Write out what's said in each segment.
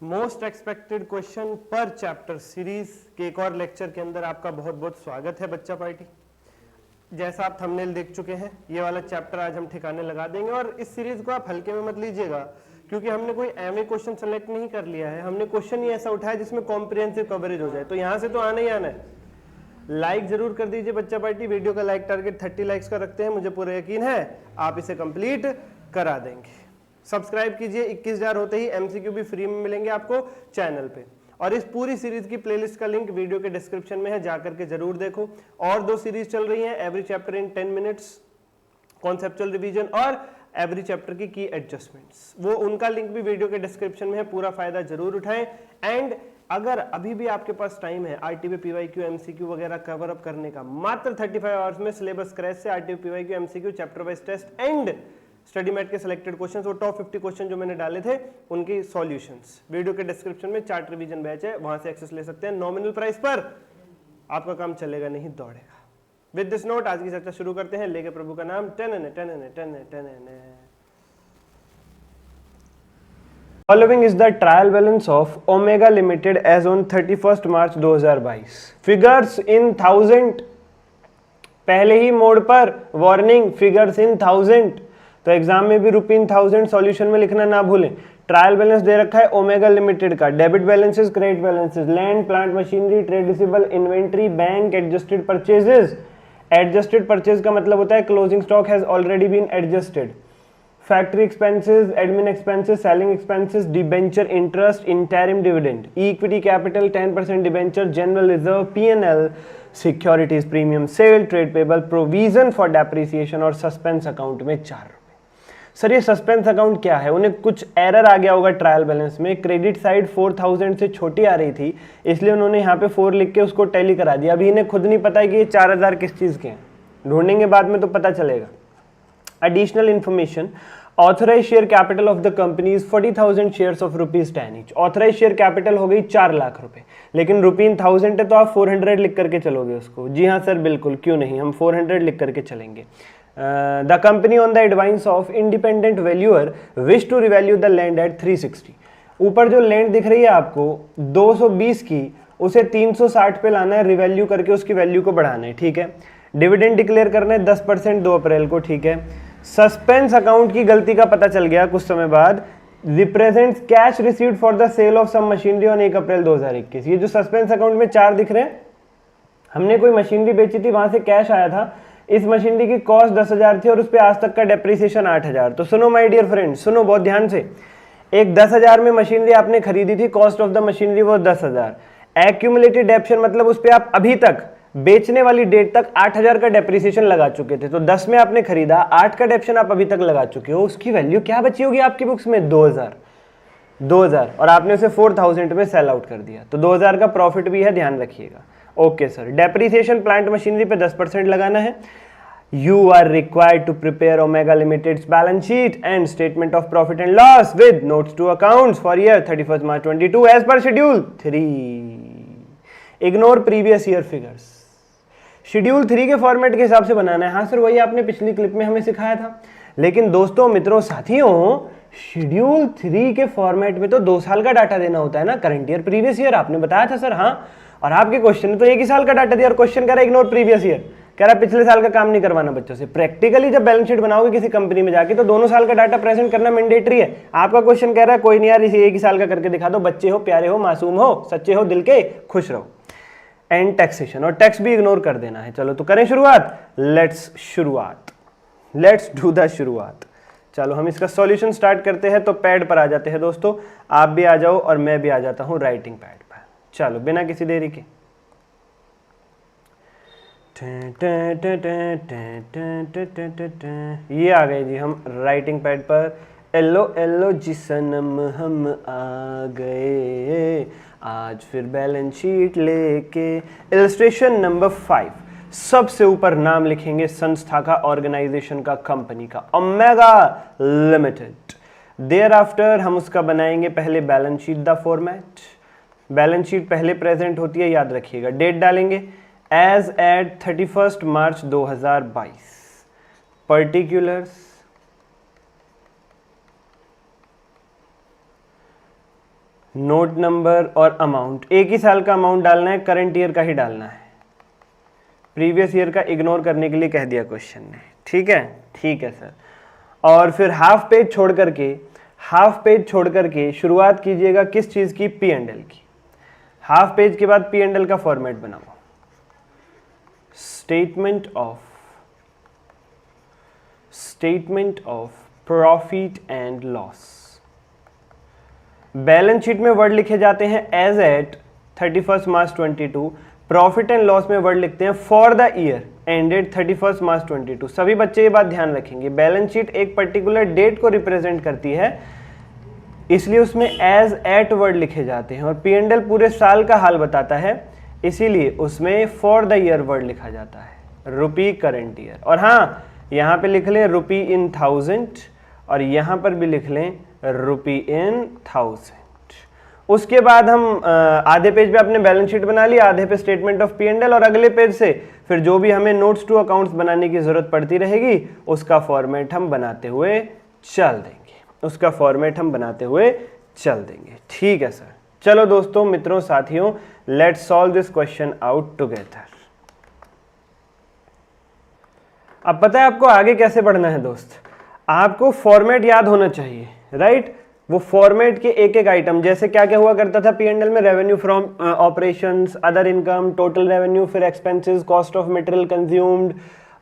Most expected question पर chapter series के एक और लेक्चर के अंदर आपका बहुत बहुत स्वागत है बच्चा पार्टी। जैसा आप थंबनेल देख चुके हैं, ये वाला चैप्टर आज हम ठिकाने लगा देंगे और इस सीरीज को आप हल्के में मत लीजिएगा, क्योंकि हमने कोई एमए क्वेश्चन सेलेक्ट नहीं कर लिया है। हमने क्वेश्चन ही ऐसा उठाया जिसमें कॉम्प्रिहेंसिव कवरेज हो जाए, तो यहाँ से तो आना ही आना है। लाइक जरूर कर दीजिए बच्चा पार्टी। वीडियो का लाइक टारगेट 30 लाइक्स का रखते हैं, मुझे पूरा यकीन है आप इसे कंप्लीट करा देंगे। सब्सक्राइब कीजिए, 21,000 होते ही एमसीक्यू भी फ्री में मिलेंगे आपको चैनल पे। और इस पूरी सीरीज की प्लेलिस्ट का लिंक वीडियो के डिस्क्रिप्शन में है, जाकर के जरूर देखो। और 2 सीरीज चल रही हैं, every chapter in 10 minutes, conceptual revision और एवरी चैप्टर की एडजस्टमेंट्स। वो उनका लिंक भी वीडियो के डिस्क्रिप्शन में है, पूरा फायदा जरूर उठाएं। एंड अगर अभी भी आपके पास टाइम है आरटीपी पीवाईक्यू एमसीक्यू वगैरह कवर अप करने का, मात्र 35 आवर्स में सिलेबस क्रैश से RTP PYQ MCQ chapter wise test and study mat के सिलेक्टेड क्वेश्चंस, वो टॉप 50 क्वेश्चन जो मैंने डाले थे उनकी सॉल्यूशंस वीडियो के डिस्क्रिप्शन में चार्ट रिवीजन बैच है, वहां से एक्सेस ले सकते हैं नॉमिनल प्राइस पर। आपका काम चलेगा नहीं दौड़ेगा। विद दिस नोट आज की चर्चा शुरू करते हैं, लेके प्रभु का नाम। Following is the trial balance of Omega Limited as on 31st March 2022. Figures in 1000, पहले ही मोड पर वार्निंग, फिगर्स इन 1000, तो एग्जाम में भी ₹1000 सॉल्यूशन में लिखना ना भूलें। ट्रायल बैलेंस दे रखा है ओमेगा लिमिटेड का, debit balances, credit balances, land, plant, machinery, trade receivable, inventory, bank, adjusted purchases. Adjusted purchase का मतलब होता है closing stock has already been adjusted. Factory expenses, admin expenses, selling expenses, debenture interest, interim dividend, equity capital, 10% debenture, general reserve, PNL, securities premium sale, trade payable, provision for depreciation और suspense account में ₹4। Sir ये suspense account क्या है? उन्हें कुछ error आ गया होगा trial balance में, क्रेडिट साइड 4000 से छोटी आ रही थी, इसलिए उन्होंने यहाँ पे 4 लिख के उसको टैली करा दिया। अभी इन्हें खुद नहीं पता है कि ये 4000 किस चीज के हैं, ढूंढेंगे बाद में तो पता चलेगा। Additional information, authorise share capital of the company is 40,000 shares of ₹10 each. Authorise share capital हो गई 4 लाख रुपए, लेकिन ₹1000 है तो आप 400 लिख करके चलोगे उसको। जी हाँ सर बिल्कुल, क्यों नहीं, हम 400 लिख करके चलेंगे। The company on the advice of independent valuer wish to revalue the land at 360। ऊपर जो लैंड दिख रही है आपको 220 की, उसे 360 पे लाना है, रिवैल्यू करके उसकी वैल्यू को बढ़ाना है, ठीक है। डिविडेंड डिक्लेयर करना है 10% 2 अप्रैल को, ठीक है। सस्पेंस अकाउंट की गलती का पता चल गया कुछ समय बाद, represents cash received for the sale of some machinery on 1 April 2021। ये जो सस्पेंस अकाउंट में 4 दिख रहे हैं, हमने कोई मशीनरी बेची थी, वहां से कैश आया था। इस मशीनरी की कॉस्ट 10,000 थी और उस पे आज तक का डेप्रिसिएशन 8,000। तो सुनो माय डियर फ्रेंड्स, सुनो बहुत ध्यान से। एक 10,000 में मशीनरी आपने खरीदी थी, कॉस्ट ऑफ द मशीनरी वो 10,000। एक्यूमुलेटेड डेप्शन मतलब उस पे आप अभी तक बेचने वाली डेट तक 8,000 का डेप्रिसिएशन लगा चुके थे। तो 10 में आपने खरीदा, 8 का डेप्शन आप अभी तक लगा चुके हो, उसकी वैल्यू क्या बची होगी आपकी बुक्स में? 2,000 और आपने उसे 4,000 में सेल आउट कर दिया, तो 2,000 का प्रॉफिट भी है, ध्यान रखिएगा। Okay sir, depreciation plant machinery पे 10% लगाना है। You are required to prepare Omega limited's balance sheet and statement of profit and loss with notes to accounts for year 31 March 22 as per schedule 3। Ignore previous year figures. Schedule 3 के format के हिसाब से बनाना है। हाँ sir, वही आपने पिछली clip में हमें सिखाया था, लेकिन दोस्तों मित्रों साथियों, शेड्यूल 3 के फॉर्मेट में तो 2 साल का डाटा देना होता है ना, करंट ईयर प्रीवियस ईयर आपने बताया था सर। हाँ, और आपके क्वेश्चन ने तो 1 ही साल का डाटा दिया और क्वेश्चन कह रहा है इग्नोर प्रीवियस ईयर, कह रहा है पिछले साल का काम नहीं करवाना बच्चों से। प्रैक्टिकली जब बैलेंस शीट बनाओगे किसी कंपनी में जाके, तो दोनों साल का डाटा प्रेजेंट करना मैंडेटरी है। आपका क्वेश्चन कह रहा है कोई नहीं यार, इसे 1 ही साल का करके दिखा दो, बच्चे हो, प्यारे हो, मासूम हो, सच्चे हो, दिल के, खुश रहो। एंड टैक्सेशन, और टैक्स भी इग्नोर कर देना है। चलो तो करें शुरुआत, लेट्स डू द शुरुआत। चलो हम इसका सॉल्यूशन स्टार्ट करते हैं। तो पैड पर आ जाते हैं दोस्तों, आप भी आ जाओ और मैं भी आ जाता हूं राइटिंग पैड पर। चलो बिना किसी देरी के, ये आ गए जी हम राइटिंग पैड पर। एलो एलो जी सनम हम आ गए, आज फिर बैलेंस शीट लेके। इलस्ट्रेशन नंबर 5, सबसे ऊपर नाम लिखेंगे संस्था का, ऑर्गेनाइजेशन का, कंपनी का, ओमेगा लिमिटेड। देयर आफ्टर हम उसका बनाएंगे पहले balance sheet the format. Balance sheet पहले प्रेजेंट होती है, याद रखिएगा। डेट डालेंगे as at 31 March 2022। Particulars note number और अमाउंट, एक ही साल का अमाउंट डालना है, करंट ईयर का ही डालना है, प्रीवियस ईयर का इग्नोर करने के लिए कह दिया क्वेश्चन ने। ठीक है सर। और फिर हाफ पेज छोड़ करके शुरुआत कीजिएगा किस चीज की, पी एंड एल की। हाफ पेज के बाद पी एंड एल का फॉर्मेट बनाओ, statement of profit and loss. Balance sheet में वर्ड लिखे जाते हैं as at 31 March 22, profit and loss में वर्ड लिखते हैं for the year ended 31 March 22। सभी बच्चे ये बात ध्यान रखेंगे, बैलेंस शीट एक पर्टिकुलर डेट को रिप्रेजेंट करती है, इसलिए उसमें एज एट वर्ड लिखे जाते हैं, और पी एंड एल पूरे साल का हाल बताता है, इसीलिए उसमें फॉर द ईयर वर्ड लिखा जाता है, रुपी करंट ईयर। और हाँ, यहाँ पे लिख लें रुपी इन 1000 और यहाँ पर भी लिख लें रुपी इन 1000। उसके बाद हम आधे पेज पे अपने बैलेंस शीट बना ली, आधे पे statement of P and L, और अगले पेज से फिर जो भी हमें नोट्स टू अकाउंट्स बनाने की जरूरत पड़ती रहेगी उसका फॉर्मेट हम बनाते हुए चल देंगे। ठीक है सर। चलो दोस्तों, मित्रों, साथियों, let's solve this question out together. अब पता है आपको आगे कैसे बढ़ना है दोस्त, आपको फॉर्मेट याद होना चाहिए, राइट। वो फॉर्मेट के एक एक आइटम, जैसे क्या क्या हुआ करता था पी एंड एल में, revenue from operations, other income, total revenue, फिर expenses, cost of material consumed,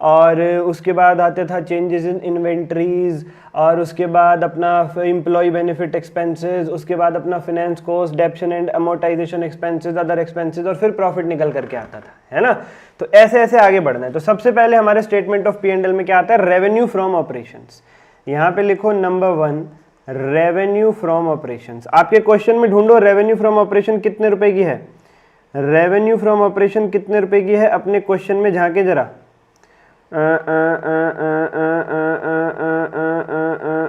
और उसके बाद आता था चेंजेस इन इन्वेंट्रीज, और उसके बाद अपना एम्प्लॉय बेनिफिट एक्सपेंसेस, उसके बाद अपना finance cost, डेप्शन and amortisation expenses, other expenses, और फिर प्रॉफिट निकल करके आता था, है ना। तो ऐसे ऐसे आगे बढ़ना है। तो सबसे पहले हमारे statement of P and L में क्या आता है, रेवेन्यू फ्रॉम ऑपरेशंस। यहाँ पे लिखो नंबर 1 रेवेन्यू फ्रॉम ऑपरेशंस। आपके क्वेश्चन में ढूंढो रेवेन्यू फ्रॉम ऑपरेशन कितने रुपए की है, रेवेन्यू फ्रॉम ऑपरेशन कितने रुपए की है, अपने क्वेश्चन में झांके जरा।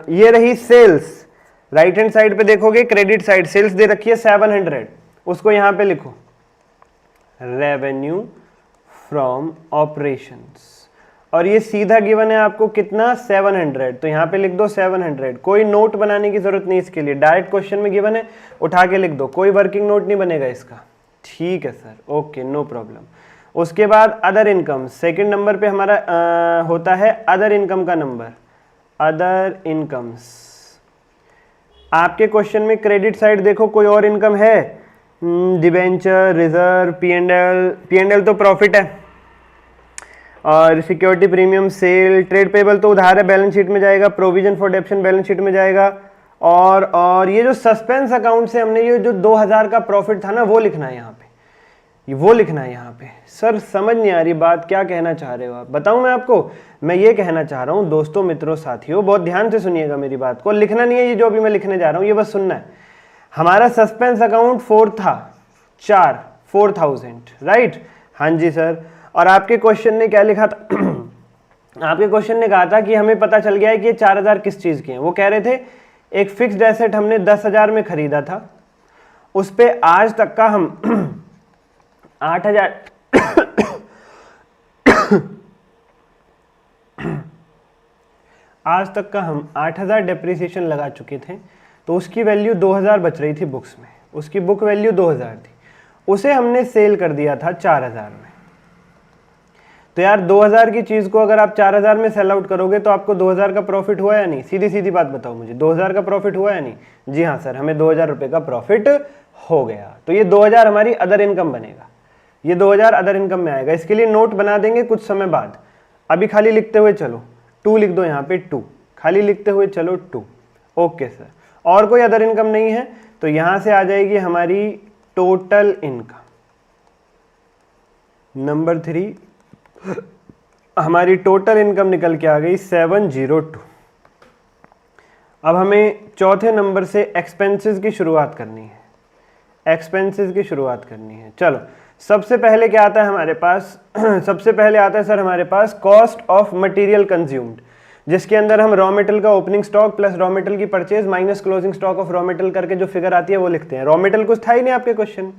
ये रही सेल्स, राइट हैंड साइड पे देखोगे क्रेडिट साइड सेल्स दे रखी है 700, उसको यहां पे लिखो रेवेन्यू फ्रॉम ऑपरेशंस, और ये सीधा गिवन है आपको कितना 700, तो यहां पे लिख दो 700। कोई नोट बनाने की जरूरत नहीं इसके लिए, डायरेक्ट क्वेश्चन में गिवन है, उठा के लिख दो, कोई वर्किंग नोट नहीं बनेगा इसका। ठीक है सर, ओके, नो प्रॉब्लम। उसके बाद अदर इनकम, सेकंड नंबर पे हमारा होता है अदर इनकम का नंबर, अदर इनकम्स। आपके क्वेश्चन में क्रेडिट साइड देखो कोई और इनकम है, debenture, reserve, P and L तो प्रॉफिट है, और security premium, sale, trade payable तो उधार है, बैलेंस शीट में जाएगा, provision for depreciation balance sheet में जाएगा, और ये जो सस्पेंस अकाउंट से हमने ये जो 2000 का प्रॉफिट था ना वो लिखना है यहाँ पे, वो लिखना है यहाँ पे। सर समझ नहीं आ रही बात, क्या कहना चाह रहे हो आप, बताऊं मैं आपको। मैं ये कहना चाह रहा हूँ दोस्तों, मित्रों, साथियों, बहुत ध्यान से सुनिएगा मेरी बात को, लिखना नहीं है ये जो अभी मैं लिखने जा रहा हूँ, ये बस सुनना है। हमारा सस्पेंस अकाउंट 4 था, 4000, राइट। हाँ जी सर। और आपके क्वेश्चन ने क्या लिखा था आपके क्वेश्चन ने कहा था कि हमें पता चल गया है कि ये 4000 किस चीज के हैं। वो कह रहे थे एक फिक्स्ड एसेट हमने 10,000 में खरीदा था, उस पे आज तक का हम 8,000 आज तक का हम 8,000 डेप्रिसिएशन लगा चुके थे, तो उसकी वैल्यू 2,000 बच रही थी बुक्स में, उसकी बुक वैल्यू 2,000 थी, उसे हमने सेल कर दिया था 4,000 में। तो यार 2,000 की चीज को अगर आप 4,000 में सेल आउट करोगे तो आपको 2,000 का प्रॉफिट हुआ या नहीं, सीधी सीधी बात बताओ मुझे, 2,000 का प्रॉफिट हुआ या नहीं। जी हाँ सर, हमें 2,000 रुपए का प्रॉफिट हो गया, तो ये 2,000 हमारी अदर इनकम बनेगा, ये 2,000 अदर इनकम में आएगा। इसके लिए नोट बना देंगे कुछ समय बाद, अभी खाली लिखते हुए चलो 2 लिख दो यहाँ पे, 2 खाली लिखते हुए चलो 2। ओके सर, और कोई अदर इनकम नहीं है, तो यहां से आ जाएगी हमारी टोटल इनकम। नंबर 3 हमारी टोटल इनकम निकल के आ गई 702। अब हमें चौथे नंबर से एक्सपेंसेस की शुरुआत करनी है, एक्सपेंसेस की शुरुआत करनी है। चलो सबसे पहले क्या आता है हमारे पास सबसे पहले आता है सर हमारे पास कॉस्ट ऑफ मटेरियल कंज्यूम्ड, जिसके अंदर हम रॉ मेटेरियल का opening stock plus raw material की purchase minus closing stock of raw material करके जो फिगर आती है वो लिखते हैं। रॉ मेटेरियल कुछ था ही नहीं आपके क्वेश्चन,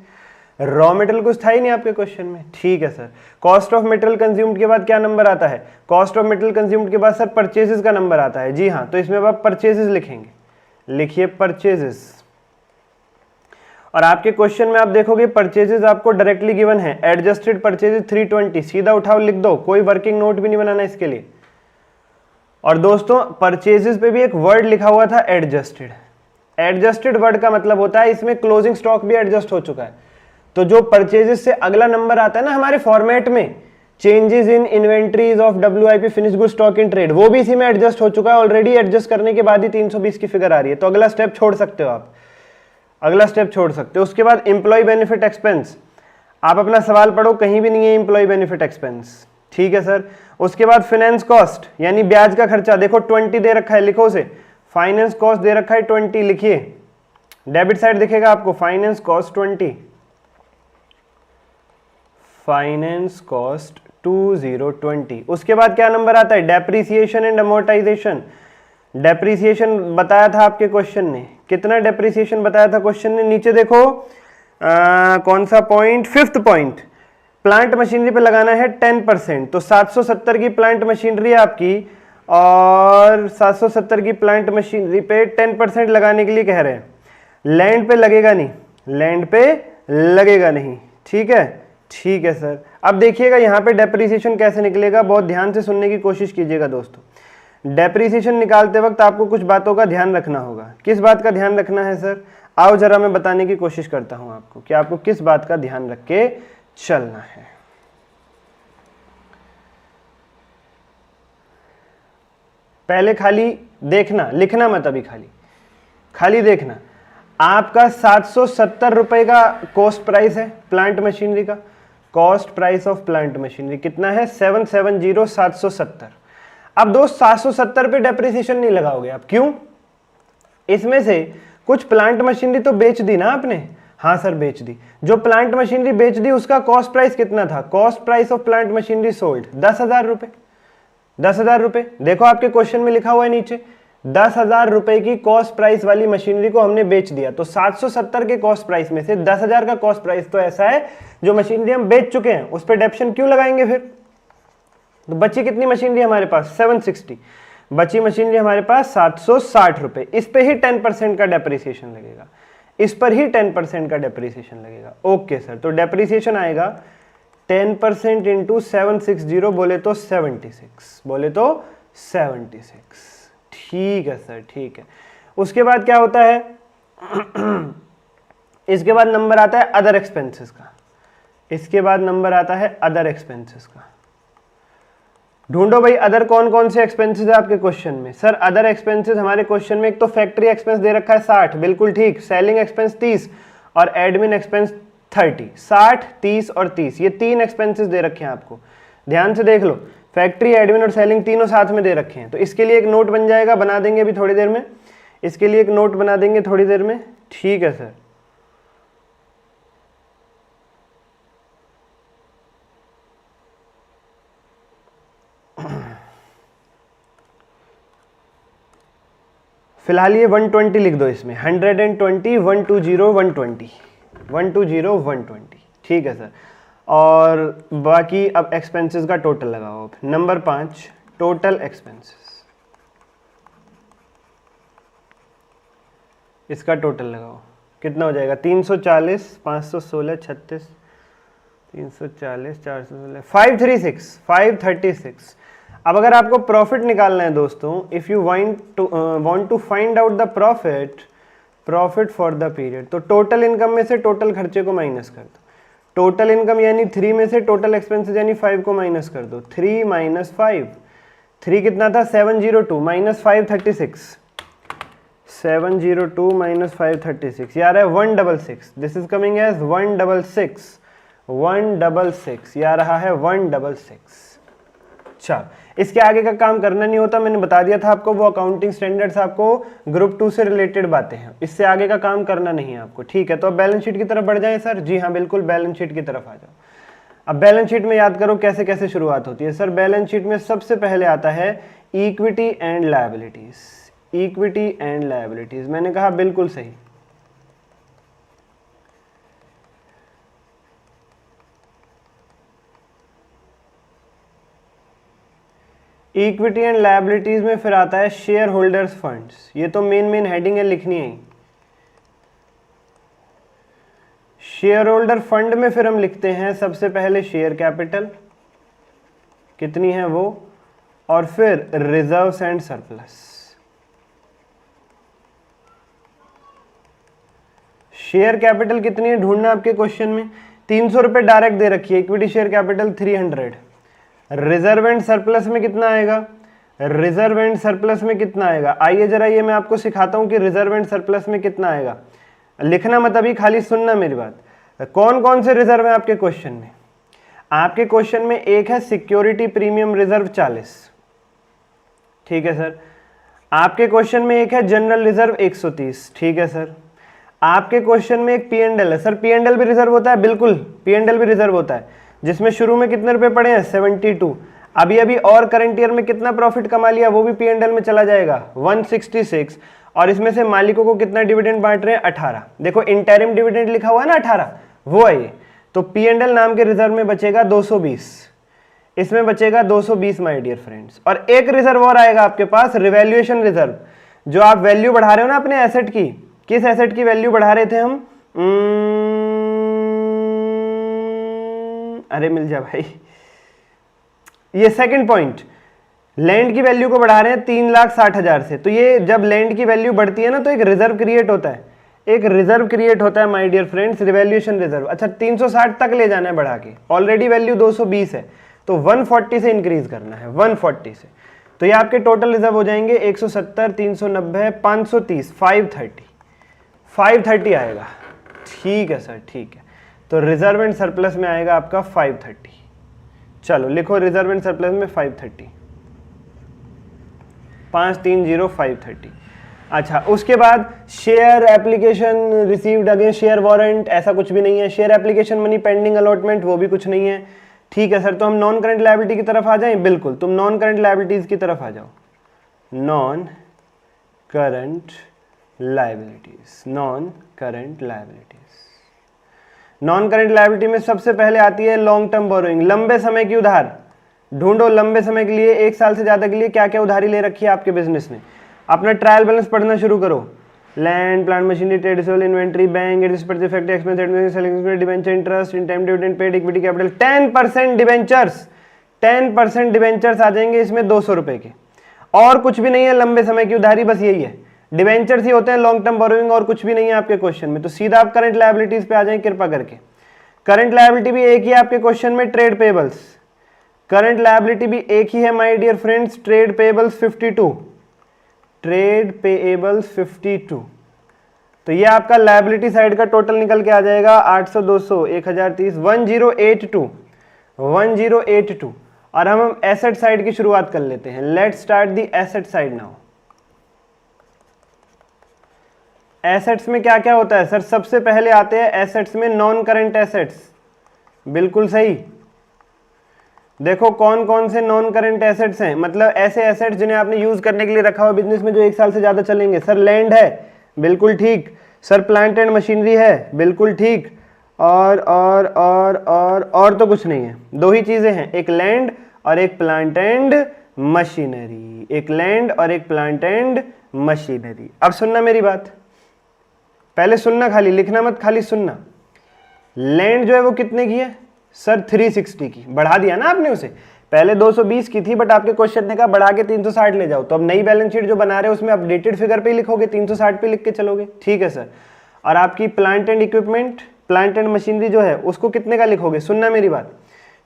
रॉ मेटेरियल कुछ था ही नहीं आपके क्वेश्चन में। ठीक है sir, cost of material consumed के बाद क्या नंबर आता है, कॉस्ट ऑफ मटेरियल कंज्यूम्ड के बाद सर परचेजेस का नंबर आता है। जी हाँ, तो इसमें अब आप परचेजेस लिखेंगे, लिखिए परचेजेस। और आपके क्वेश्चन में आप देखोगे परचेजेस आपको डायरेक्टली गिवन है, एडजस्टेड परचेजेस 320, सीधा उठाओ लिख दो, कोई वर्किंग नोट भी नहीं बनाना इसके लिए। और दोस्तों परचेजेस पे भी एक वर्ड लिखा हुआ था एडजस्टेड। एडजस्टेड वर्ड का मतलब होता है इसमें क्लोजिंग स्टॉक भी एडजस्ट हो चुका है। तो जो परचेजेस से अगला नंबर आता है ना हमारे फॉर्मेट में, changes in inventories of WIP finish good stock in trade, वो भी इसी में एडजस्ट हो चुका है ऑलरेडी। एडजस्ट करने के बाद ही 320 की फिगर आ रही है। तो अगला स्टेप छोड़ सकते हो आप, अगला स्टेप छोड़ सकते हो। उसके बाद एम्प्लॉय बेनिफिट एक्सपेंस, आप अपना सवाल पढ़ो, कहीं भी नहीं है एम्प्लॉय बेनिफिट एक्सपेंस, ठीक है सर। उसके बाद फाइनेंस कॉस्ट यानी ब्याज का खर्चा, देखो 20 दे रखा है, लिखो उसे, फाइनेंस कॉस्ट दे रखा है 20, लिखिए, डेबिट साइड दिखेगा आपको, फाइनेंस कॉस्ट 20, फाइनेंस कॉस्ट 2020। उसके बाद क्या नंबर आता है, डेप्रीसिएशन एंड अमोर्टाइजेशन। डेप्रीसिएशन बताया था आपके क्वेश्चन ने, कितना डेप्रीसिएशन बताया था क्वेश्चन ने, नीचे देखो कौन सा point, 5th point, plant machinery पे लगाना है 10%। तो 770 की प्लांट मशीनरी है आपकी, और 770 की प्लांट मशीनरी पे 10% लगाने के लिए कह रहे हैं। लैंड पे लगेगा नहीं, लैंड पे लगेगा नहीं, ठीक है, ठीक है सर। अब देखिएगा यहाँ पे डेप्रीसिएशन कैसे निकलेगा, बहुत ध्यान से सुनने की कोशिश कीजिएगा दोस्तों। डेप्रीसिएशन निकालते वक्त आपको कुछ बातों का ध्यान रखना होगा। किस बात का ध्यान रखना है सर, आओ जरा मैं बताने की कोशिश करता हूं आपको कि आपको किस बात का ध्यान रख के चलना है। पहले खाली देखना, लिखना मत अभी, खाली देखना। आपका 770 रुपए का कॉस्ट प्राइस है प्लांट मशीनरी का, cost price of plant machinery कितना है, 770, 770। अब दोस्त 770 पे डेप्रिसिएशन नहीं लगाओगे आप, क्यों, इसमें से कुछ प्लांट मशीनरी तो बेच दी ना आपने, हाँ सर बेच दी। जो प्लांट मशीनरी बेच दी उसका कॉस्ट प्राइस कितना था, cost price of plant machinery sold 10,000 रुपए, 10,000 रुपए। देखो आपके क्वेश्चन में लिखा हुआ है नीचे, 10,000 रुपए की कॉस्ट प्राइस वाली मशीनरी को हमने बेच दिया। तो 770 के कॉस्ट प्राइस में से 10,000 का कॉस्ट प्राइस तो ऐसा है जो मशीनरी हम बेच चुके हैं, उस पर डेप्शन क्यों लगाएंगे फिर। तो बची कितनी मशीनरी हमारे पास, 760, बची मशीनरी हमारे पास 760 रुपए। इस पे ही 10% का डेप्रिसिएशन लगेगा, इस पर ही 10% का डेप्रिसिएशन लगेगा। ओके सर, तो डेप्रिसिएशन आएगा 10% इंटू 760, बोले तो 76, बोले तो 76। ठीक है सर, ठीक है। उसके बाद क्या होता है इसके बाद नंबर आता है अदर एक्सपेंसेस का, इसके बाद नंबर आता है अदर एक्सपेंसेस का। ढूंढो भाई अदर कौन कौन से एक्सपेंसेस है आपके क्वेश्चन में। सर अदर एक्सपेंसेस हमारे क्वेश्चन में एक तो फैक्ट्री एक्सपेंस दे रखा है 60, बिल्कुल ठीक, सेलिंग एक्सपेंस 30 और एडमिन एक्सपेंस 30। 60, 30 और 30, ये 3 एक्सपेंसेस दे रखे हैं आपको, ध्यान से देख लो। फैक्ट्री, एडमिन और सेलिंग तीनों साथ में दे रखे हैं। तो इसके लिए एक नोट बन जाएगा, बना देंगे अभी थोड़ी देर में, इसके लिए एक नोट बना देंगे थोड़ी देर में, ठीक है सर। फिलहाल ये 120 लिख दो इसमें, 120, 120, 120, 120, 120, ठीक है सर। और बाकी अब एक्सपेंसेस का टोटल लगाओ। अब नंबर 5, टोटल एक्सपेंसेस, इसका टोटल लगाओ, कितना हो जाएगा, 340, 516, 36, 340, 416, 536, 536। अब अगर आपको प्रॉफिट निकालना है दोस्तों, if you want to find out the profit for the period, तो टोटल इनकम में से टोटल खर्चे को माइनस कर दो। टोटल इनकम यानी 3 में से टोटल एक्सपेंसेस यानी 5 को माइनस कर दो। 3 माइनस 5, 3 कितना था, 702 माइनस 536, 702 माइनस 536, यार है 166, दिस इज कमिंग एज 166, 166, या रहा है 166। चलो इसके आगे का काम करना नहीं होता, मैंने बता दिया था आपको, वो अकाउंटिंग स्टैंडर्ड्स आपको ग्रुप 2 से रिलेटेड बातें हैं, इससे आगे का काम करना नहीं है आपको, ठीक है। तो अब बैलेंस शीट की तरफ बढ़ जाएं सर। जी हाँ बिल्कुल, बैलेंस शीट की तरफ आ जाओ। अब बैलेंस शीट में याद करो कैसे कैसे शुरुआत होती है सर। बैलेंस शीट में सबसे पहले आता है equity and liabilities, equity and liabilities, मैंने कहा बिल्कुल सही। इक्विटी एंड लायबिलिटीज में फिर आता है शेयर होल्डर्स फंड्स, ये तो मेन हेडिंग है, लिखनी है। शेयर होल्डर फंड में फिर हम लिखते हैं सबसे पहले शेयर कैपिटल कितनी है वो, और फिर reserves and surplus. Share capital कितनी है ढूंढना आपके क्वेश्चन में, 300 रुपए डायरेक्ट दे रखी है, equity share capital 300। Reserve and surplus में कितना आएगा, रिजर्व एंड सरप्लस में कितना आएगा, आइए जरा ये मैं आपको सिखाता हूं कि रिजर्व एंड सरप्लस में कितना आएगा। लिखना मत अभी, खाली सुनना मेरी बात। कौन कौन से रिजर्व है आपके क्वेश्चन में, आपके क्वेश्चन में एक है सिक्योरिटी प्रीमियम रिजर्व 40, ठीक है सर। आपके क्वेश्चन में एक है जनरल रिजर्व 130, ठीक है सर। आपके क्वेश्चन में एक P&L है, सर P&L भी रिजर्व होता है, बिल्कुल P&L भी रिजर्व होता है, जिसमें शुरू में कितने रुपए पड़े हैं 72, अभी अभी और करंट ईयर में कितना प्रॉफिट कमा लिया वो भी P&L में चला जाएगा 166, और इसमें से मालिकों को कितना डिविडेंड बांट रहे हैं 18। देखो इंटरिम डिविडेंड लिखा हुआ है ना 18, वो है ये। तो P&L नाम के रिजर्व में बचेगा 220, इसमें बचेगा 220 माय डियर फ्रेंड्स। और एक रिजर्व और आएगा आपके पास, रिवैल्यूएशन रिजर्व, जो आप वैल्यू बढ़ा रहे हो ना अपने एसेट की, किस एसेट की वैल्यू बढ़ा रहे थे हम, अरे मिल जा भाई, ये सेकंड पॉइंट, लैंड की वैल्यू को बढ़ा रहे हैं 3,60,000 से। तो ये जब लैंड की वैल्यू बढ़ती है ना तो एक रिजर्व क्रिएट होता है, एक रिजर्व क्रिएट होता है my dear friends, revaluation reserve. अच्छा 360 तक ले जाना है बढ़ा के, ऑलरेडी वैल्यू 220 है तो 140 से इंक्रीज करना है, 140 से। तो ये आपके टोटल रिजर्व हो जाएंगे 170, 390, 530, 530 आएगा, ठीक है सर, ठीक है। तो रिजर्व एंड सरप्लस में आएगा आपका 530। चलो लिखो रिजर्व एंड सरप्लस में 530, 530 530। अच्छा उसके बाद share application received against share warrant, ऐसा कुछ भी नहीं है। Share application money pending allotment, वो भी कुछ नहीं है, ठीक है सर। तो हम नॉन करंट लायबिलिटी की तरफ आ जाएं, बिल्कुल, तुम नॉन करंट लायबिलिटीज की तरफ आ जाओ। Non current liabilities, non current liabilities, non current liability में सबसे पहले आती है लॉन्ग टर्म बोरोइंग, लंबे समय की उधार। ढूंढो लंबे समय के लिए, 1 साल से ज्यादा के लिए क्या क्या उधारी ले रखी है आपके बिजनेस ने। अपना ट्रायल बैलेंस पढ़ना शुरू करो, land plant machinery trade receivable inventory bank effect expense selling debenture interest in time dividend paid equity capital 10% debentures, 10% debentures आ जाएंगे इसमें 200 रुपए के, और कुछ भी नहीं है लंबे समय की उधारी, बस यही है, डिबेंचर्स ही होते हैं लॉन्ग टर्म बोरोइंग, और कुछ भी नहीं है आपके क्वेश्चन में। तो सीधा आप करंट लायबिलिटीज पे आ जाएं कृपा करके। करंट लायबिलिटी भी एक ही है आपके क्वेश्चन में, ट्रेड पेबल्स, करंट लायबिलिटी भी एक ही है my dear friends, trade payables 52, trade payables 52। तो ये आपका लायबिलिटी साइड का टोटल निकल के आ जाएगा 800, 200, 1030, 1082, 1082। और हम एसेट साइड की शुरुआत कर लेते हैं। Let's start the asset side now. Assets में क्या क्या होता है सर, सबसे पहले आते हैं एसेट्स में नॉन करंट एसेट्स, बिल्कुल सही। देखो कौन कौन से नॉन करंट एसेट्स हैं, मतलब ऐसे एसेट्स जिन्हें आपने यूज करने के लिए रखा हुआ बिजनेस में जो 1 साल से ज्यादा चलेंगे। सर लैंड है, बिल्कुल ठीक। सर प्लांट एंड मशीनरी है, बिल्कुल ठीक। और तो कुछ नहीं है, 2 ही चीजें हैं, एक लैंड और एक प्लांट एंड मशीनरी, एक लैंड और एक प्लांट एंड मशीनरी। अब सुनना मेरी बात, पहले सुनना, खाली लिखना मत, खाली सुनना। लैंड जो है वो कितने की है सर, 360 की, बढ़ा दिया ना आपने उसे, पहले 220 की थी, बट आपके क्वेश्चन ने कहा बढ़ा के 360 ले जाओ, तो अब नई बैलेंस शीट जो बना रहे हो उसमें अपडेटेड फिगर पे ही लिखोगे, 360 पे लिख के चलोगे, ठीक है सर। और आपकी plant and equipment, plant and machinery जो है उसको कितने का लिखोगे, सुनना मेरी बात।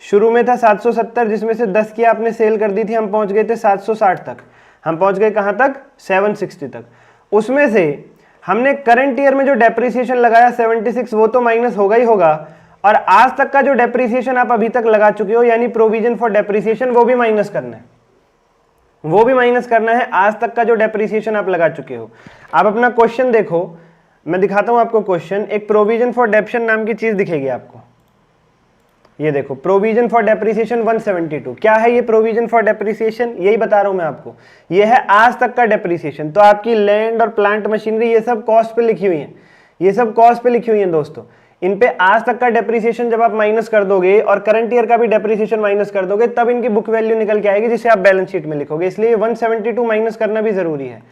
शुरू में था 770, जिसमें से 10 की आपने सेल कर दी थी, हम पहुंच गए थे 760 तक, हम पहुंच गए कहां तक, 760 तक। उसमें से हमने करंट ईयर में जो डेप्रिसिएशन लगाया 76, वो तो माइनस होगा ही होगा, और आज तक का जो डेप्रिसिएशन आप अभी तक लगा चुके हो यानी प्रोविजन फॉर डेप्रिसिएशन, वो भी माइनस करना है, वो भी माइनस करना है, आज तक का जो डेप्रिसिएशन आप लगा चुके हो। आप अपना क्वेश्चन देखो, मैं दिखाता हूं आपको क्वेश्चन, एक प्रोविजन फॉर डेप्शन नाम की चीज दिखेगी आपको, ये देखो प्रोविजन फॉर डेप्रिसिएशन 172। क्या है ये प्रोविजन फॉर डेप्रिसिएशन, यही बता रहा हूं मैं आपको, ये है आज तक का डेप्रिसिएशन। तो आपकी लैंड और प्लांट मशीनरी ये सब कॉस्ट पे लिखी हुई है, ये सब कॉस्ट पे लिखी हुई है दोस्तों। इन पे आज तक का डेप्रिसिएशन जब आप माइनस कर दोगे और करंट ईयर का भी डेप्रिसिएशन माइनस कर दोगे, तब इनकी बुक वैल्यू निकल के आएगी, जिसे आप बैलेंस शीट में लिखोगे। इसलिए 172 माइनस करना भी जरूरी है।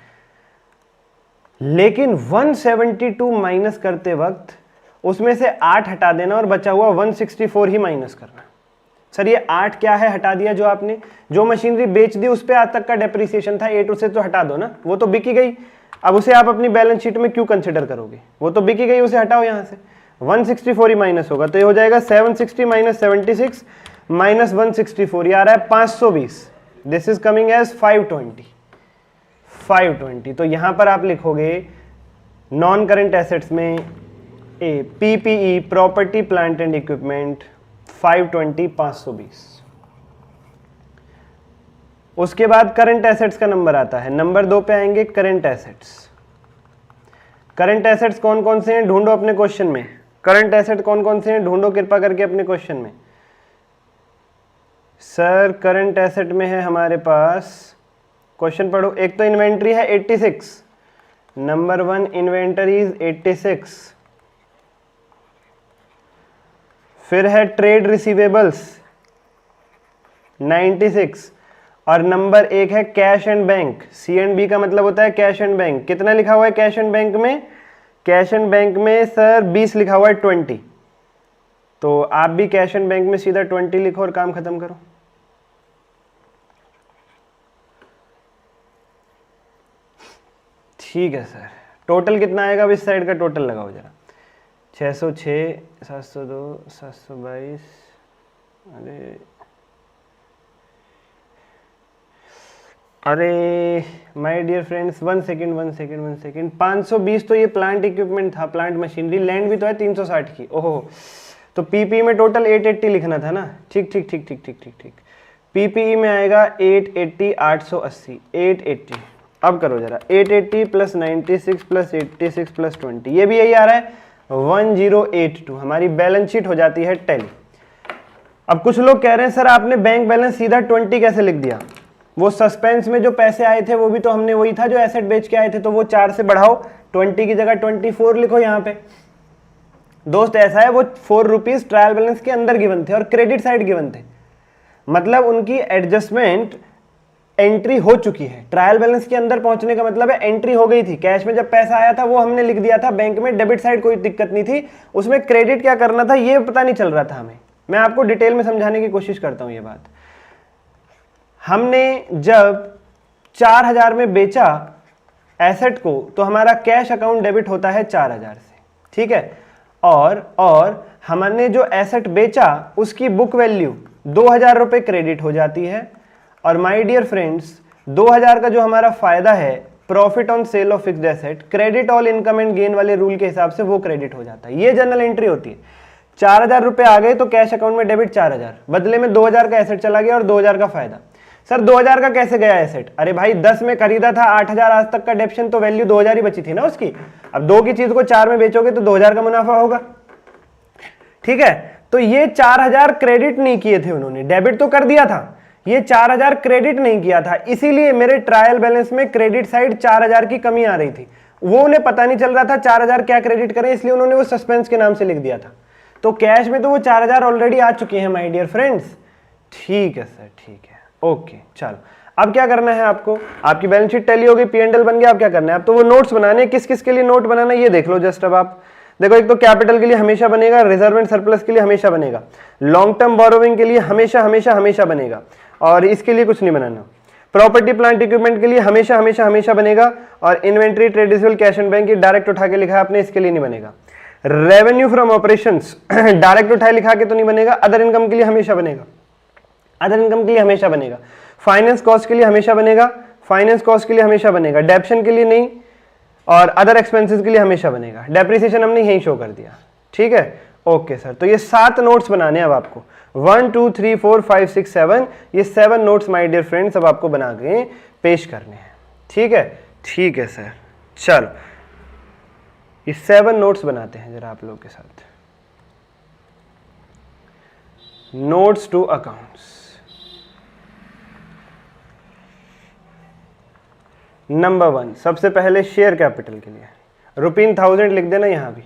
लेकिन 172 माइनस करते वक्त उसमें से 8 हटा देना और बचा हुआ 164 ही माइनस करना। सर ये 8 क्या है, हटा दिया जो आपने, जो मशीनरी बेच दी उस पर आज तक का डेप्रिसिएशन था 8, उसे तो हटा दो ना, वो तो बिकी गई। अब उसे आप अपनी बैलेंस शीट में क्यों कंसिडर करोगे, वो तो बिकी गई, उसे हटाओ यहाँ से। 164 ही माइनस होगा तो ये हो जाएगा 760 माइनस 76 माइनस 164, ये आ रहा है 520। This is coming as 520। तो यहां पर आप लिखोगे नॉन करेंट एसेट्स में A PPE property plant and equipment 520। उसके बाद करंट एसेट्स का नंबर आता है, नंबर 2 पे आएंगे करंट एसेट्स। करंट एसेट्स कौन कौन से हैं ढूंढो अपने क्वेश्चन में, करंट एसेट कौन कौन से हैं ढूंढो कृपा करके अपने क्वेश्चन में। सर करंट एसेट में है हमारे पास, क्वेश्चन पढ़ो। एक तो इन्वेंट्री है 86, नंबर 1 इन्वेंटरीज 86। फिर है ट्रेड रिसीवेबल्स 96 और नंबर 1 है cash and bank. C and B का मतलब होता है कैश एंड बैंक। कितना लिखा हुआ है कैश एंड बैंक में, कैश एंड बैंक में सर 20 लिखा हुआ है 20, तो आप भी कैश एंड बैंक में सीधा 20 लिखो और काम खत्म करो। ठीक है सर, टोटल कितना आएगा, अब इस साइड का टोटल लगाओ जरा। 606, 702, 722, अरे माय डियर फ्रेंड्स 1 सेकेंड 520 तो ये प्लांट इक्विपमेंट था, प्लांट मशीनरी। लैंड भी तो है 360 की। ओहो, तो पीपीई में टोटल 880 लिखना था ना। ठीक। पीपीई में आएगा 880, 880, 880। अब करो जरा, 880 प्लस 96 प्लस 86 प्लस 20, ये भी यही आ रहा है 1082। हमारी बैलेंस शीट हो जाती है टैली। अब कुछ लोग कह रहे हैं सर आपने बैंक बैलेंस सीधा 20 कैसे लिख दिया, वो सस्पेंस में जो पैसे आए थे वो भी तो हमने वही था जो एसेट बेच के आए थे, तो वो 4 से बढ़ाओ, 20 की जगह 24 लिखो यहाँ पे। दोस्त ऐसा है वो 4 रुपीज ट्रायल बैलेंस के अंदर गिवन थे और क्रेडिट साइड गिवन थे, मतलब उनकी एडजस्टमेंट एंट्री हो चुकी है। ट्रायल बैलेंस के अंदर पहुंचने का मतलब है एंट्री हो गई थी। कैश में जब पैसा आया था वो हमने लिख दिया था, बैंक में डेबिट साइड कोई दिक्कत नहीं थी, उसमें क्रेडिट क्या करना था ये पता नहीं चल रहा था हमें। मैं आपको डिटेल में समझाने की कोशिश करता हूं ये बात। हमने जब 4000 में बेचा एसेट को तो हमारा कैश अकाउंट डेबिट होता है 4000 से, ठीक है। और हमने जो एसेट बेचा उसकी बुक वैल्यू 2000 रुपए क्रेडिट हो जाती है। और माय डियर फ्रेंड्स 2000 का जो हमारा फायदा है profit on sale of fixed asset, credit all income and gain वाले रूल के हिसाब से वो क्रेडिट हो जाता है। ये जनरल एंट्री होती है। 4000 रुपए आ गए तो कैश अकाउंट में डेबिट 4000, बदले में 2000 का एसेट चला गया और 2000 का फायदा। सर 2000 का कैसे गया एसेट, अरे भाई 10 में खरीदा था, 8000 आज तक का डेप्शन, तो वैल्यू 2000 ही बची थी ना उसकी। अब 2 की चीज को 4 में बेचोगे तो 2000 का मुनाफा होगा, ठीक है। तो ये 4000 क्रेडिट नहीं किए थे उन्होंने, डेबिट तो कर दिया था, ये 4000 क्रेडिट नहीं किया था, इसीलिए मेरे ट्रायल बैलेंस में क्रेडिट साइड 4000 की कमी आ रही थी। वो उन्हें पता नहीं चल रहा था 4000 क्या क्रेडिट करें, इसलिए उन्होंने वो सस्पेंस के नाम से लिख दिया था। तो कैश में तो वो 4000 ऑलरेडी आ चुके हैं माय डियर फ्रेंड्स। ठीक है सर, ठीक है, ओके। चलो अब क्या करना है आपको, आपकी बैलेंस शीट टैली हो गई, P&L बन गया। अब क्या करना है, अब तो वो नोट्स बनाने, किस किस के लिए नोट बनाना है ये देख लो जस्ट। अब आप देखो, एक तो कैपिटल के लिए हमेशा बनेगा, रिजर्व एंड सरप्लस के लिए हमेशा बनेगा, लॉन्ग टर्म बोरोइंग के लिए हमेशा हमेशा हमेशा बनेगा, और इसके लिए कुछ नहीं बनाना। प्रॉपर्टी प्लांट इक्विपमेंट के लिए हमेशा हमेशा हमेशा बनेगा, और inventory trade receivable cash and bank direct उठा के लिखा है आपने, इसके लिए नहीं बनेगा। रेवेन्यू फ्रॉम ऑपरेशंस डायरेक्ट उठाए लिखा के तो नहीं बनेगा, अदर इनकम के लिए हमेशा बनेगा, अदर इनकम के लिए हमेशा बनेगा, फाइनेंस कॉस्ट के लिए हमेशा बनेगा, फाइनेंस कॉस्ट के लिए हमेशा बनेगा, डेप्शन के लिए नहीं, और अदर एक्सपेंसेस के लिए हमेशा बनेगा। डेप्रिसिएशन हमने यही शो कर दिया, ठीक है, ओके सर। तो ये 7 नोट्स बनाने हैं अब आपको, 1 2 3 4 5 6 7, ये 7 नोट्स माय डियर फ्रेंड्स अब आपको बना के पेश करने हैं, ठीक है, ठीक है सर। चलो ये 7 नोट्स बनाते हैं जरा आप लोग के साथ। Notes to accounts. नंबर 1, सबसे पहले शेयर कैपिटल के लिए ₹1000 लिख देना यहां भी।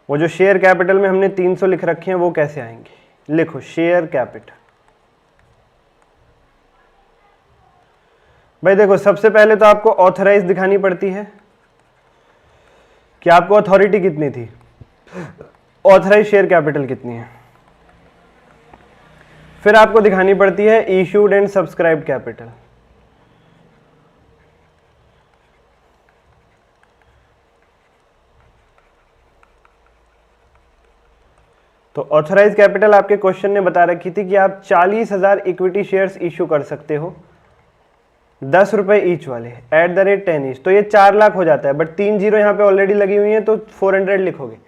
वो जो शेयर कैपिटल में हमने 300 लिख रखे हैं वो कैसे आएंगे, लिखो शेयर कैपिटल। भाई देखो, सबसे पहले तो आपको ऑथराइज दिखानी पड़ती है, कि आपको अथॉरिटी कितनी थी, ऑथराइज शेयर कैपिटल कितनी है। फिर आपको दिखानी पड़ती है इशूड एंड सब्सक्राइब्ड कैपिटल। तो ऑथराइज कैपिटल आपके क्वेश्चन ने बता रखी थी कि आप 40,000 इक्विटी शेयर्स इशू कर सकते हो, 10 रुपए ईच वाले एट द रेट 10 ईच। तो ये 4 लाख हो जाता है, बट 3 जीरो यहाँ पे ऑलरेडी लगी हुई है तो 400 लिखोगे।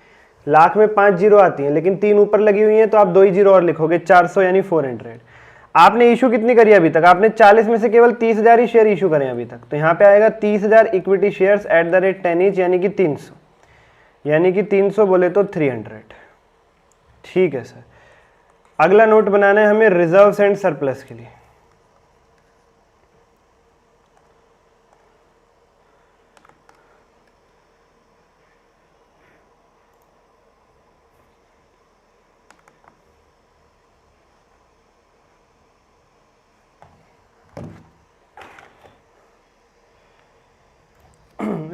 लाख में 5 जीरो आती हैं, लेकिन 3 ऊपर लगी हुई है तो आप 2 ही जीरो और लिखोगे, 400 यानी 400। आपने इशू कितनी करी अभी तक, आपने 40 में से केवल 30,000 ही शेयर इशू करें अभी तक। तो यहाँ पे आएगा 30,000 equity shares at the rate 10 each, यानी कि 300, यानी कि 300 बोले तो 300। ठीक है सर। अगला नोट बनाना है हमें रिजर्व्स एंड सरप्लस के लिए।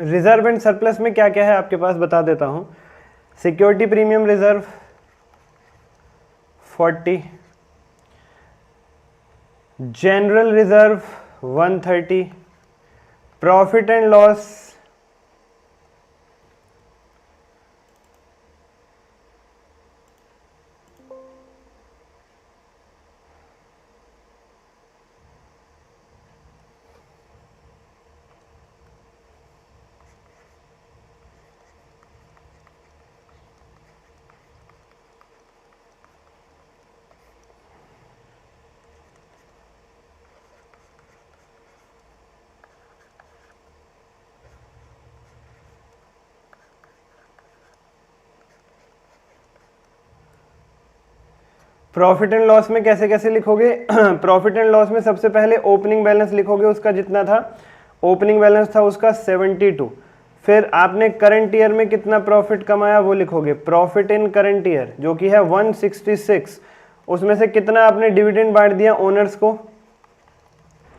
रिजर्व एंड सरप्लस में क्या क्या है आपके पास बता देता हूं। Security premium reserve 40, general reserve 130, profit and loss profit and loss में कैसे कैसे लिखोगे। प्रॉफिट एंड लॉस में सबसे पहले ओपनिंग बैलेंस लिखोगे, उसका जितना था, ओपनिंग बैलेंस था उसका 72। फिर आपने करंट ईयर में कितना प्रॉफिट कमाया वो लिखोगे, प्रॉफिट इन करंट ईयर जो कि है 166, उसमें से कितना आपने डिविडेंड बांट दिया ओनर्स को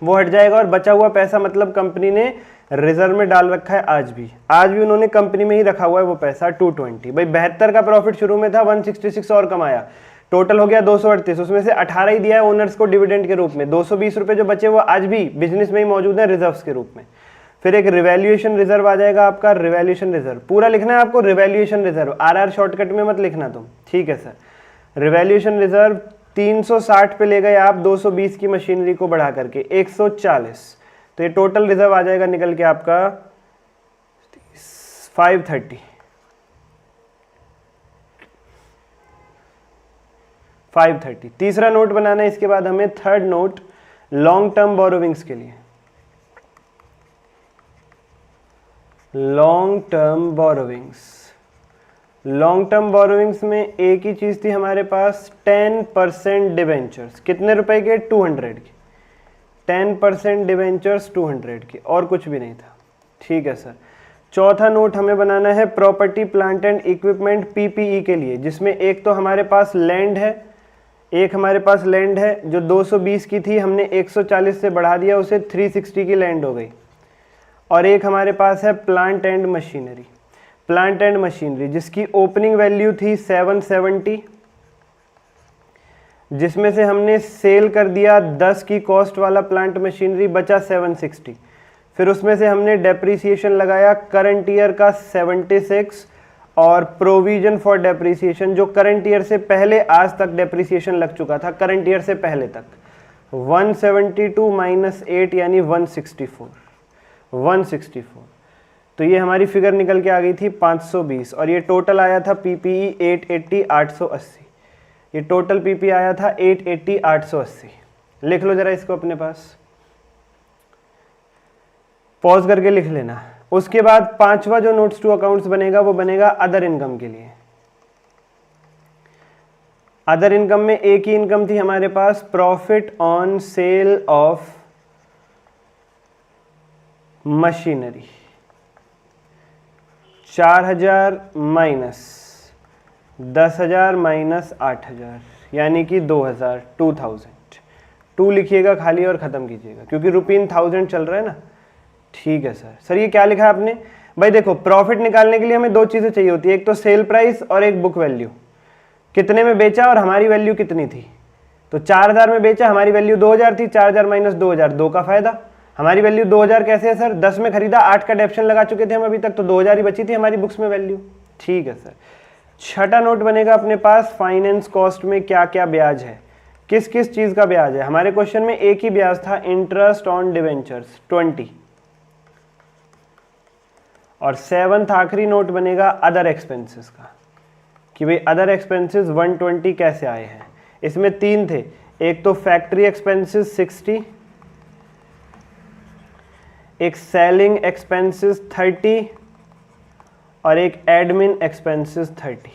वो हट जाएगा, और बचा हुआ पैसा मतलब कंपनी ने रिजर्व में डाल रखा है। आज भी उन्होंने कंपनी में ही रखा हुआ है वो पैसा 220। भाई 72 का प्रॉफिट शुरू में था, 166 और कमाया, टोटल हो गया 238, उसमें से 18 ही दिया है ओनर्स को डिविडेंड के रूप में। 220 रुपए जो बचे वो आज भी बिजनेस में ही मौजूद है रिजर्व्स के रूप में। फिर एक रिवैल्यूएशन रिजर्व आ जाएगा आपका, रिवैल्यूएशन रिजर्व पूरा लिखना है आपको, रिवैल्यूएशन रिजर्व, आरआर शॉर्टकट में मत लिखना तुम, ठीक है सर। रिवैल्यूएशन रिजर्व 360 पे ले गए आप 220 की मशीनरी को बढ़ा करके 140, तो ये टोटल रिजर्व आ जाएगा निकल के आपका 530। तीसरा नोट बनाना है, इसके बाद हमें third note long term borrowings के लिए। लॉन्ग टर्म बोरोविंग्स में एक ही चीज थी हमारे पास, 10% डिवेंचर्स, कितने रुपए के, 200 के, 10% डिवेंचर्स 200 के, और कुछ भी नहीं था, ठीक है सर। चौथा नोट हमें बनाना है property plant and equipment PPE के लिए, जिसमें एक तो हमारे पास लैंड है, जो 220 की थी, हमने 140 से बढ़ा दिया, उसे 360 की लैंड हो गई। और एक हमारे पास है प्लांट एंड मशीनरी जिसकी ओपनिंग वैल्यू थी 770, जिसमें से हमने सेल कर दिया 10 की कॉस्ट वाला प्लांट मशीनरी, बचा 760। फिर उसमें से हमने डेप्रीसिएशन लगाया करंट ईयर का 76 और प्रोविजन फॉर डेप्रीसिएशन जो करंट ईयर से पहले आज तक डेप्रीसिएशन लग चुका था, करंट ईयर से पहले तक 172 माइनस 8 यानी 164। तो ये हमारी फिगर निकल के आ गई थी 520, और ये टोटल आया था पीपीई 880 880, ये टोटल पीपी आया था 880 880। लिख लो जरा इसको अपने पास, पॉज करके लिख लेना। उसके बाद पांचवा जो नोट्स टू अकाउंट्स बनेगा वो बनेगा अदर इनकम के लिए। अदर इनकम में एक ही इनकम थी हमारे पास, profit on sale of machinery, 4000 minus 10,000 minus 8,000 यानी कि 2000, 2 लिखिएगा खाली और खत्म कीजिएगा, क्योंकि रुपीन 1000 चल रहा है ना। ठीक है सर। सर ये क्या लिखा है आपने, भाई देखो प्रॉफिट निकालने के लिए हमें दो चीजें चाहिए होती है, एक तो सेल प्राइस और एक बुक वैल्यू। कितने में बेचा और हमारी वैल्यू कितनी थी? तो 4000 में बेचा, हमारी वैल्यू 2000 थी, 4000 माइनस 2000, 2 का फायदा। हमारी वैल्यू 2000 कैसे है सर? 10 में खरीदा, 8 का डेप्शन लगा चुके थे हम अभी तक, तो 2000 ही बची थी हमारी बुक्स में वैल्यू। ठीक है सर। छठा नोट बनेगा अपने पास, फाइनेंस कॉस्ट में क्या क्या ब्याज है, किस किस चीज का ब्याज है। हमारे क्वेश्चन में एक ही ब्याज था, इंटरेस्ट ऑन डिवेंचर्स 20। और 7th आखिरी नोट बनेगा अदर एक्सपेंसेस का, कि भाई अदर एक्सपेंसेस 120 कैसे आए हैं। इसमें 3 थे, एक तो फैक्ट्री एक्सपेंसेस 60, एक सेलिंग एक्सपेंसेस 30 और एक एडमिन एक्सपेंसेस 30।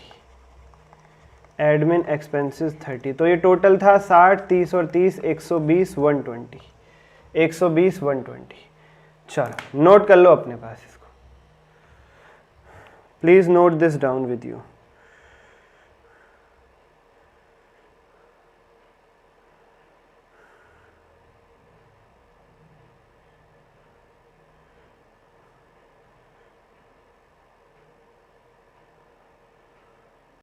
एडमिन एक्सपेंसेस 30, तो ये टोटल था 60, 30 और 30, 120, 120, 120, 120। चलो नोट कर लो अपने पास इसको, please note this down with you.